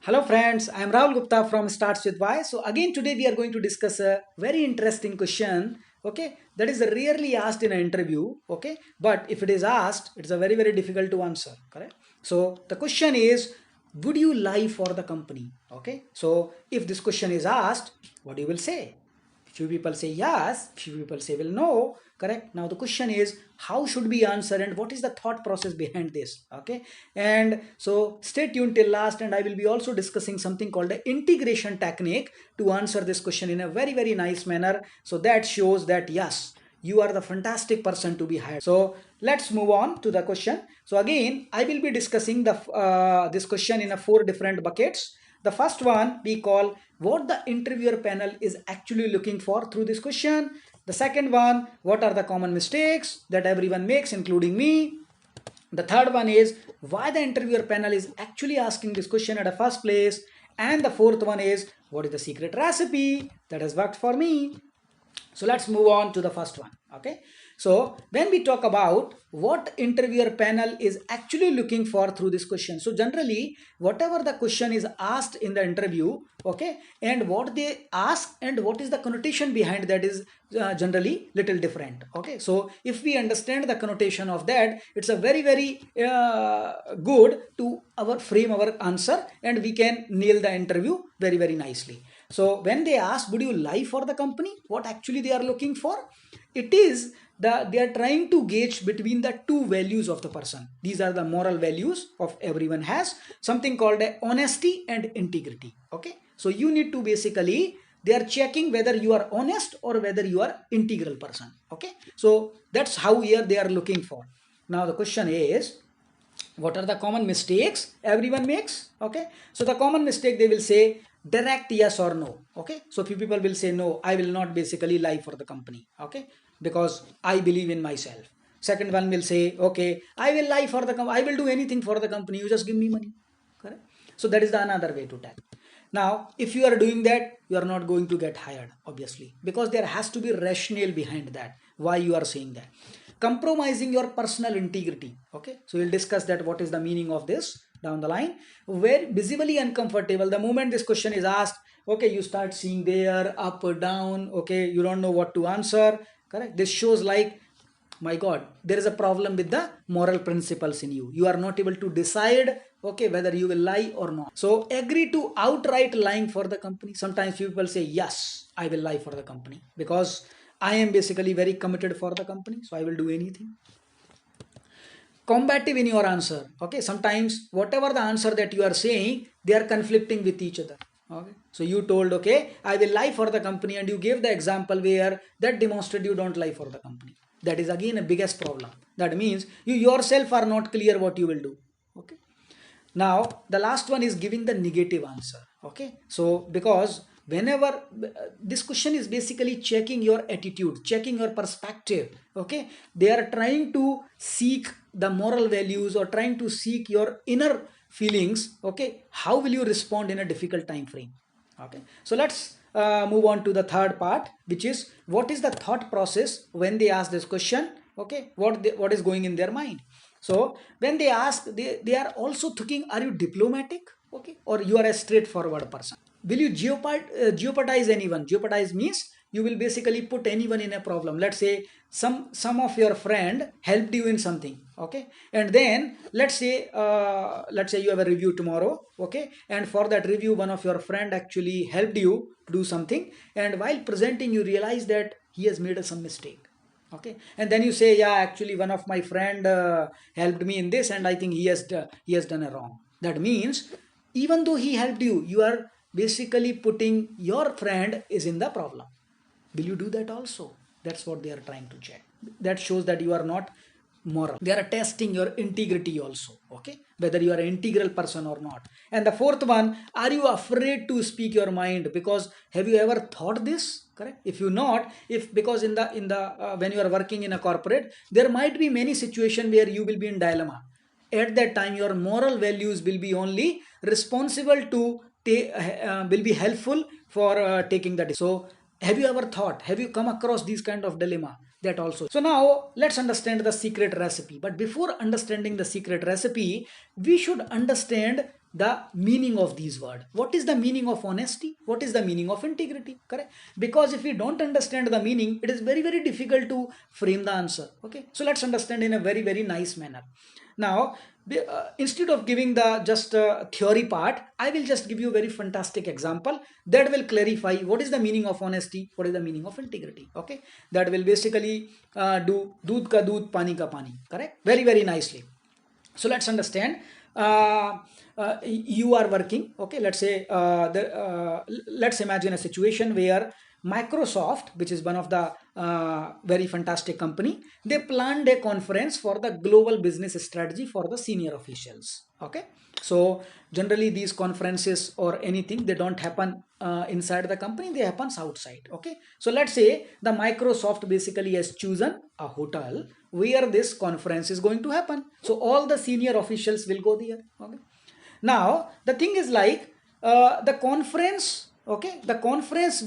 Hello friends, I am Rahul Gupta from Starts with Why. So again today we are going to discuss a very interesting question, okay, that is rarely asked in an interview, okay, but if it is asked, it's a very difficult to answer, correct? So the question is, would you lie for the company? Okay, so if this question is asked, what you will say? Few people say yes, few people say will no, correct? Now the question is how should we answer and what is the thought process behind this, okay? And so stay tuned till last, and I will be also discussing something called the integration technique to answer this question in a very nice manner, so that shows that yes, you are the fantastic person to be hired. So let's move on to the question. So again I will be discussing the this question in a four different buckets. The first one we call what the interviewer panel is actually looking for through this question. The second one, what are the common mistakes that everyone makes, including me. The third one is why the interviewer panel is actually asking this question at the first place. And the fourth one is what is the secret recipe that has worked for me. So let's move on to the first one. Okay, so when we talk about what interviewer panel is actually looking for through this question, so generally whatever the question is asked in the interview, okay, and what they ask and what is the connotation behind that is generally little different. Okay, so if we understand the connotation of that, it's a very good to our frame our answer, and we can nail the interview very nicely. So when they ask, would you lie for the company? What actually they are looking for? It is they are trying to gauge between the two values of the person. These are the moral values of everyone has, something called honesty and integrity. Okay. So you need to basically, they are checking whether you are honest or whether you are integral person. Okay. So that's how here they are looking for. Now the question is, what are the common mistakes everyone makes? Okay, so the common mistake they will say direct yes or no. Okay, so few people will say no, I will not basically lie for the company, okay, because I believe in myself. Second one will say, okay, I will lie for the company, I will do anything for the company, you just give me money. Correct. So that is the another way to tell. Now if you are doing that, you are not going to get hired, obviously, because there has to be rationale behind that why you are saying that. Compromising your personal integrity. Okay, so we'll discuss that what is the meaning of this down the line. Where visibly uncomfortable, the moment this question is asked, okay, you start seeing there up or down, okay, you don't know what to answer. Correct. This shows like, my god, there is a problem with the moral principles in you. You are not able to decide, okay, whether you will lie or not. So agree to outright lying for the company. Sometimes people say yes, I will lie for the company because I am basically very committed for the company, so I will do anything. Combative in your answer. Okay, sometimes whatever the answer that you are saying, they are conflicting with each other. Okay, so you told, okay, I will lie for the company, and you gave the example where that demonstrated you don't lie for the company. That is again a biggest problem. That means you yourself are not clear what you will do. Okay, now the last one is giving the negative answer. Okay, so because whenever this question is basically checking your attitude, checking your perspective. Okay, they are trying to seek the moral values or trying to seek your inner feelings. Okay, how will you respond in a difficult time frame? Okay, so let's move on to the third part, which is what is the thought process when they ask this question. Okay, what is going in their mind. So when they ask, they are also thinking, are you diplomatic, okay, or you are a straightforward person? Will you jeopardize anyone? Jeopardize means you will basically put anyone in a problem. Let's say some of your friend helped you in something, okay, and then let's say you have a review tomorrow, okay, and for that review one of your friend actually helped you do something, and while presenting you realize that he has made some mistake. Okay, and then you say, yeah, actually one of my friend helped me in this, and I think he has done a wrong. That means even though he helped you, you are basically putting your friend is in the problem. Will you do that also? That's what they are trying to check. That shows that you are not moral. They are testing your integrity also. Okay, whether you are an integral person or not. And the fourth one, are you afraid to speak your mind? Because have you ever thought this? Correct. If you not, if because in the when you are working in a corporate, there might be many situations where you will be in dilemma. At that time your moral values will be only responsible to will be helpful for taking the decision. So have you ever thought, have you come across these kind of dilemma? That also. So now let's understand the secret recipe. But before understanding the secret recipe, we should understand the meaning of these words. What is the meaning of honesty? What is the meaning of integrity? Correct? Because if we don't understand the meaning, it is very, very difficult to frame the answer. Okay, so let's understand in a very, very nice manner. Now, instead of giving the just theory part, I will just give you a very fantastic example that will clarify what is the meaning of honesty, what is the meaning of integrity. Okay, that will basically do doodh ka doodh, pani ka pani. Correct? Very, very nicely. So let's understand. You are working. Okay, let's say let's imagine a situation where Microsoft, which is one of the very fantastic company, they planned a conference for the global business strategy for the senior officials. Okay, so generally these conferences or anything, they don't happen inside the company, they happens outside. Okay, so let's say the Microsoft basically has chosen a hotel where this conference is going to happen. So all the senior officials will go there. Okay, now the thing is like the conference, okay, the conference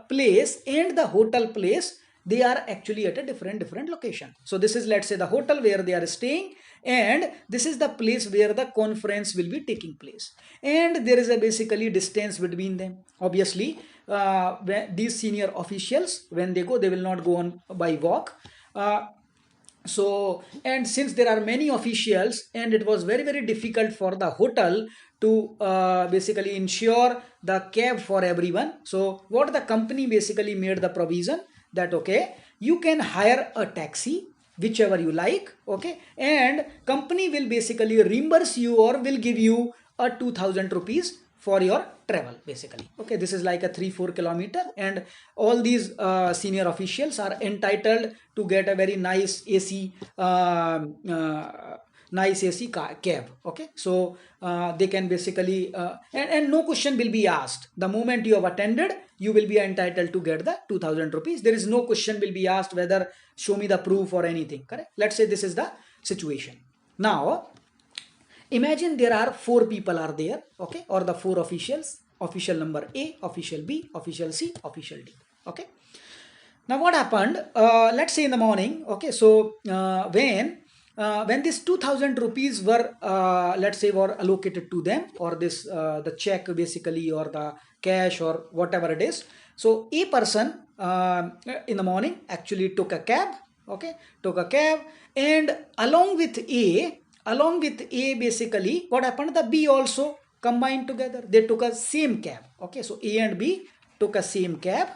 place and the hotel place, they are actually at a different location. So this is, let's say, the hotel where they are staying, and this is the place where the conference will be taking place, and there is a basically distance between them. Obviously when these senior officials, when they go, they will not go on by walk. So, and since there are many officials, and it was very, very difficult for the hotel to basically ensure the cab for everyone. So what the company basically made the provision that, okay, you can hire a taxi whichever you like. Okay, and company will basically reimburse you or will give you a 2000 rupees for your travel basically. Okay, this is like a 3-4 kilometer, and all these senior officials are entitled to get a very nice AC nice AC cab. Okay, so they can basically and no question will be asked. The moment you have attended, you will be entitled to get the 2000 rupees. There is no question will be asked whether show me the proof or anything. Correct? Let's say this is the situation. Now imagine there are 4 people are there. Okay, or the 4 officials: official number A, official B, official C, official D. Okay, now what happened, let's say in the morning. Okay, so when this 2000 rupees were let's say were allocated to them, or this the check basically, or the cash, or whatever it is. So a person in the morning actually took a cab. Okay, took a cab, and along with A basically, what happened, the B also combined together, they took a same cab. Okay, so A and B took a same cab.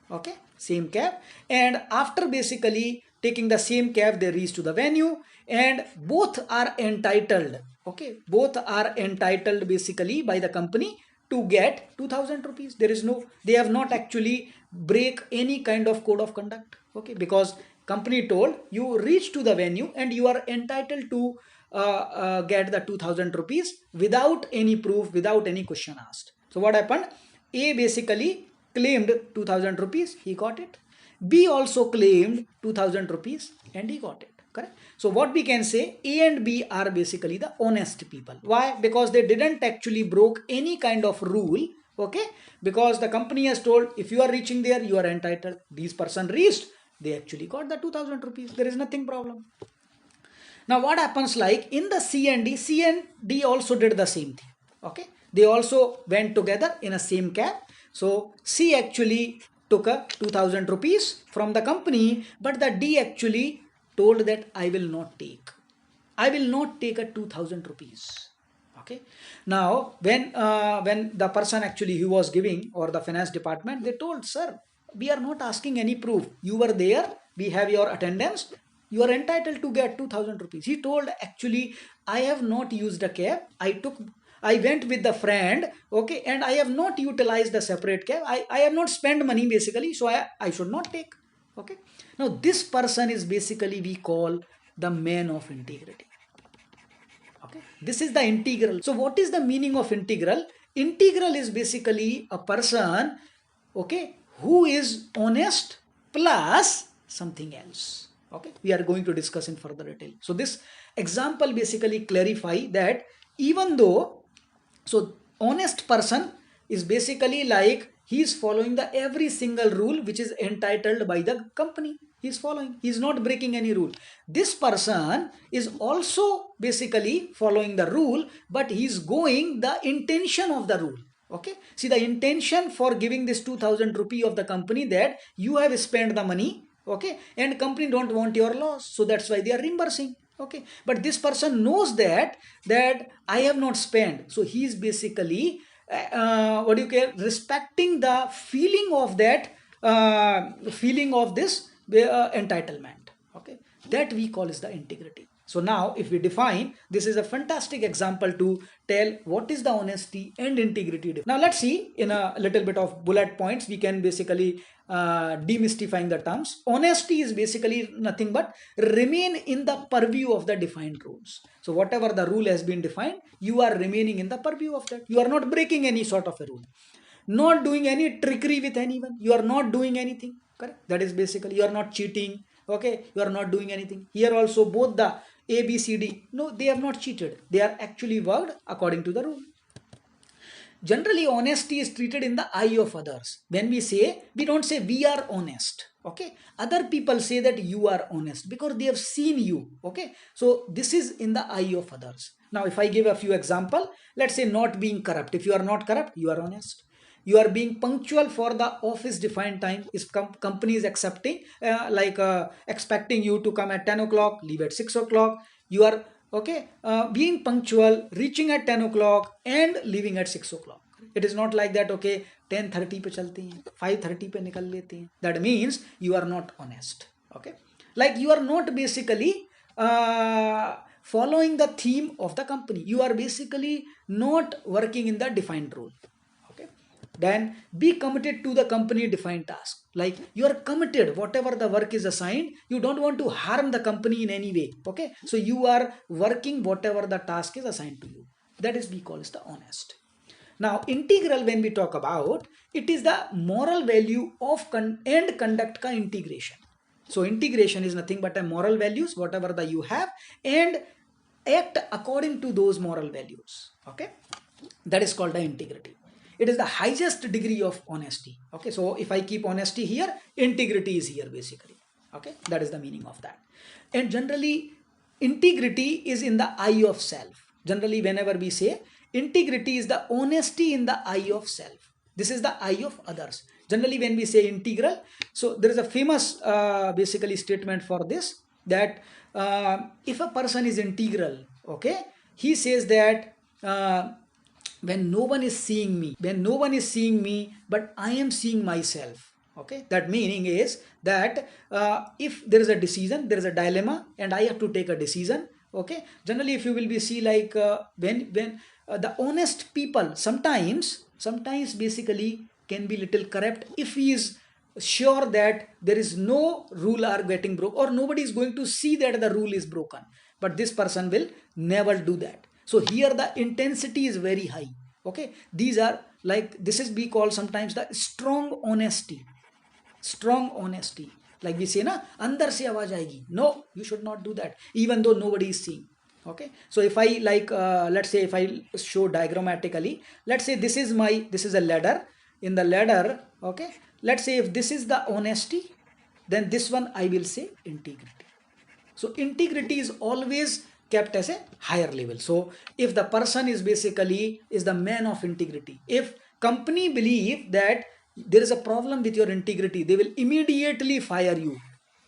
Okay, same cab, and after basically taking the same cab, they reach to the venue, and both are entitled. Okay, both are entitled basically by the company to get 2000 rupees. There is no, they have not actually break any kind of code of conduct. Okay, because company told you reach to the venue and you are entitled to get the 2000 rupees without any proof, without any question asked. So what happened, A basically claimed 2000 rupees, he got it. B also claimed 2000 rupees and he got it. Correct? So what we can say, A and B are basically the honest people. Why? Because they didn't actually broke any kind of rule. Okay, because the company has told if you are reaching there, you are entitled. These person reached, they actually got the 2000 rupees. There is nothing problem. Now what happens, like in the C and D also did the same thing. Okay, they also went together in a same cab. So C actually took a 2000 rupees from the company, but the D actually told that I will not take a 2000 rupees. Okay, now when the person actually who was giving, or the finance department, they told, sir, we are not asking any proof, you were there, we have your attendance, you are entitled to get 2000 rupees. He told, actually I have not used a cab, I went with the friend. Okay, and I have not utilized the separate cab, I have not spent money basically, so I should not take. Okay, now this person is basically we call the man of integrity. Okay, this is the integral. So what is the meaning of integral? Integral is basically a person, okay, who is honest plus something else. Okay, we are going to discuss in further detail. So this example basically clarify that even though, so honest person is basically like he is following the every single rule which is entitled by the company. He is following, he is not breaking any rule. This person is also basically following the rule, but he's going the intention of the rule. Okay, see the intention for giving this 2000 rupee of the company, that you have spent the money, okay, and company don't want your loss, so that's why they are reimbursing. Okay, but this person knows that I have not spent, so he is basically what do you care, respecting the feeling of that feeling of this entitlement. Okay, that we call is the integrity. So now if we define, this is a fantastic example to tell what is the honesty and integrity. Now let's see in a little bit of bullet points, we can basically demystifying the terms. Honesty is basically nothing but remain in the purview of the defined rules. So whatever the rule has been defined, you are remaining in the purview of that. You are not breaking any sort of a rule, not doing any trickery with anyone, you are not doing anything, correct? That is basically, you are not cheating. Okay, you are not doing anything. Here also both the A, B, C, D, no, they have not cheated, they are actually worked according to the rule. Generally honesty is treated in the eye of others. When we say, we don't say we are honest. Okay, other people say that you are honest because they have seen you. Okay, so this is in the eye of others. Now if I give a few example, let's say not being corrupt. If you are not corrupt, you are honest. You are being punctual for the office defined time. If company is accepting expecting you to come at 10 o'clock, leave at 6 o'clock, you are okay, being punctual, reaching at 10 o'clock and leaving at 6 o'clock. It is not like that, okay, 10:30 पे चलते हैं, 5:30 पे निकल लेते हैं. That means you are not honest. Okay, like you are not basically following the theme of the company. You are basically not working in the defined rule. Okay, then be committed to the company defined task. Like you are committed, whatever the work is assigned, you don't want to harm the company in any way. Okay, so you are working whatever the task is assigned to you. That is we call is the honest. Now integral, when we talk about, it is the moral value of and conduct ka integration. So integration is nothing but a moral values, whatever the you have, and act according to those moral values. Okay, that is called the integrity. It is the highest degree of honesty. Okay, so if I keep honesty here, integrity is here basically. Okay, that is the meaning of that. And generally integrity is in the eye of self. Generally whenever we say integrity is the honesty in the eye of self, this is the eye of others. Generally when we say integral, so there is a famous basically statement for this, that if a person is integral, okay, he says that when no one is seeing me, but I am seeing myself. Okay, that meaning is that if there is a decision, there is a dilemma and I have to take a decision. Okay, generally if you will be see like when the honest people sometimes basically can be little corrupt if he is sure that there is no rule are getting broke or nobody is going to see that the rule is broken, but this person will never do that. So here the intensity is very high. Okay, these are like, this is we call sometimes the strong honesty. Like we say na, andar se awaaz aayegi, no, you should not do that even though nobody is seeing. Okay, so if I like let's say if I show diagrammatically, let's say this is a ladder. In the ladder, okay, let's say if this is the honesty, then this one I will say integrity. So integrity is always kept as a higher level. So if the person is basically is the man of integrity, if company believe that there is a problem with your integrity, they will immediately fire you.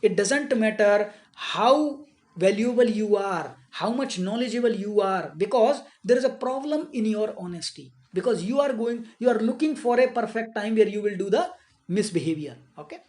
It doesn't matter how valuable you are, how much knowledgeable you are, because there is a problem in your honesty, because you are looking for a perfect time where you will do the misbehavior. Okay,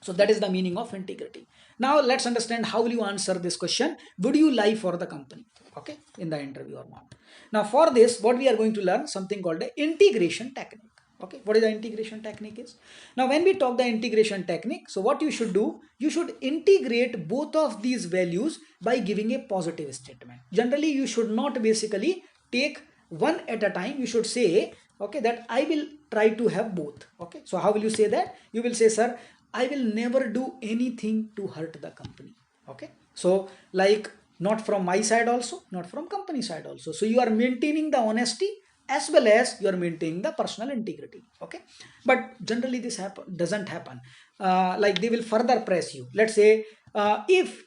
so that is the meaning of integrity. Now let's understand how will you answer this question. Would you lie for the company, okay, in the interview or not? Now for this, what we are going to learn something called the integration technique. Okay, what is the integration technique is? Now when we talk the integration technique, so what you should do, you should integrate both of these values by giving a positive statement. Generally you should not basically take one at a time. You should say, okay, that I will try to have both. Okay, so how will you say that? You will say, sir, I will never do anything to hurt the company. Okay, so like not from my side also, not from company side also. So you are maintaining the honesty as well as you are maintaining the personal integrity. Okay, but generally this doesn't happen. Like they will further press you. Let's say if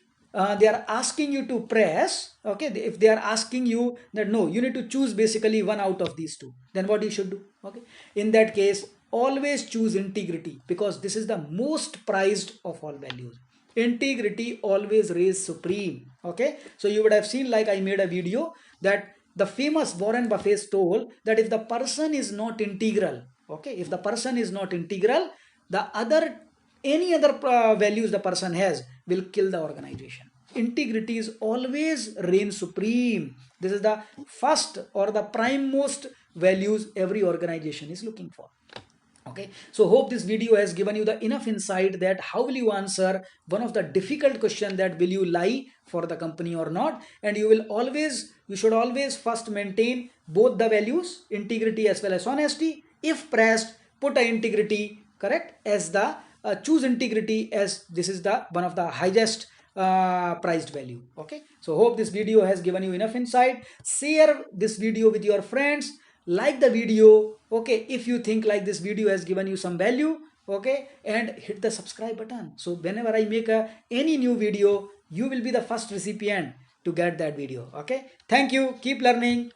they are asking you to press, okay, if they are asking you that no, you need to choose basically one out of these two, then what you should do? Okay, in that case, always choose integrity, because this is the most prized of all values. Integrity always reigns supreme. Okay, so you would have seen, like I made a video that the famous Warren Buffett told that if the person is not integral, okay, if the person is not integral, the other any other values the person has will kill the organization. Integrity is always reign supreme. This is the first or the prime most values every organization is looking for. Okay, so hope this video has given you the enough insight that how will you answer one of the difficult question, that will you lie for the company or not. And you should always first maintain both the values, integrity as well as honesty. If pressed, put a integrity, correct, as the choose integrity as this is the one of the highest priced value. Okay, so hope this video has given you enough insight. Share this video with your friends, like the video, okay, if you think like this video has given you some value, okay, and hit the subscribe button, so whenever I make any new video, you will be the first recipient to get that video. Okay, thank you, keep learning.